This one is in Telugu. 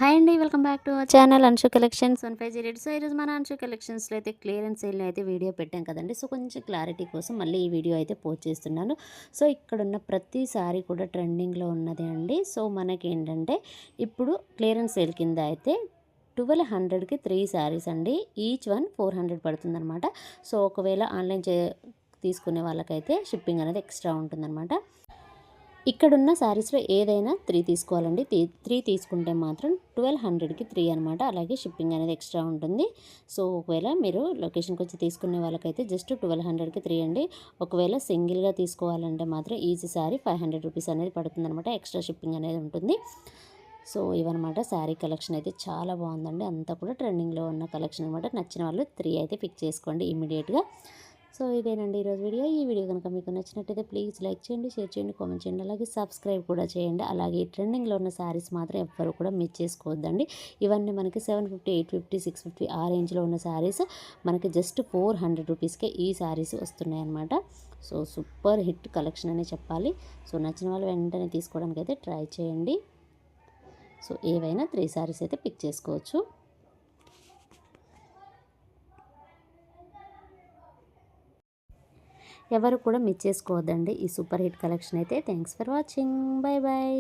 హాయ్ అండి, welcome back to our channel Anshu collections 1508. So ఈరోజు మన అన్షు కలెక్షన్స్లో అయితే క్లియరెన్స్ సేల్ని అయితే వీడియో పెట్టాం కదండి. సో కొంచెం క్లారిటీ కోసం మళ్ళీ ఈ వీడియో అయితే పోస్ట్ చేస్తున్నాను. సో ఇక్కడున్న ప్రతి సారీ కూడా ట్రెండింగ్లో ఉన్నది అండి. సో మనకి ఏంటంటే ఇప్పుడు క్లియరెన్స్ సేల్ కింద అయితే 1200కి 3 శారీస్ అండి. Each one 400 పడుతుందన్నమాట. సో ఒకవేళ ఆన్లైన్ తీసుకునే వాళ్ళకైతే షిప్పింగ్ అనేది ఎక్స్ట్రా ఉంటుందన్నమాట. ఇక్కడున్న శారీస్లో ఏదైనా 3 తీసుకోవాలండి. 3 తీసుకుంటే మాత్రం 1200కి 3 అనమాట. అలాగే షిప్పింగ్ అనేది ఎక్స్ట్రా ఉంటుంది. సో ఒకవేళ మీరు లొకేషన్కి వచ్చి తీసుకునే వాళ్ళకైతే జస్ట్ 1200కి 3 అండి. ఒకవేళ సింగిల్గా తీసుకోవాలంటే మాత్రం ఈచ్ శారీ 500 రూపీస్ అనేది పడుతుందన్నమాట. ఎక్స్ట్రా షిప్పింగ్ అనేది ఉంటుంది. సో ఇవన్నమాట శారీ కలెక్షన్ అయితే చాలా బాగుందండి. అంతా కూడా ట్రెండింగ్లో ఉన్న కలెక్షన్ అనమాట. నచ్చిన వాళ్ళు 3 అయితే పిక్ చేసుకోండి ఇమీడియట్గా. సో ఇదేనండి ఈరోజు వీడియో. ఈ వీడియో కనుక మీకు నచ్చినట్టయితే ప్లీజ్ లైక్ చేయండి, షేర్ చేయండి, కామెంట్ చేయండి, అలాగే సబ్స్క్రైబ్ కూడా చేయండి. అలాగే ట్రెండింగ్లో ఉన్న శారీస్ మాత్రం ఎవ్వరు కూడా మిస్ చేసుకోవద్దండి. ఇవన్నీ మనకి 750, 850, 650 ఆ రేంజ్లో ఉన్న శారీస్ మనకి జస్ట్ 400 రూపీస్కే ఈ శారీస్ వస్తున్నాయి అన్నమాట. సో సూపర్ హిట్ కలెక్షన్ అనే చెప్పాలి. సో నచ్చిన వాళ్ళు వెంటనే తీసుకోవడానికి అయితే ట్రై చేయండి. సో ఏవైనా 3 శారీస్ అయితే పిక్ చేసుకోవచ్చు. ఎవరు కూడా మిస్ చేసుకోవద్దండి ఈ సూపర్ హిట్ కలెక్షన్ అయితే. Thanks for watching. Bye bye.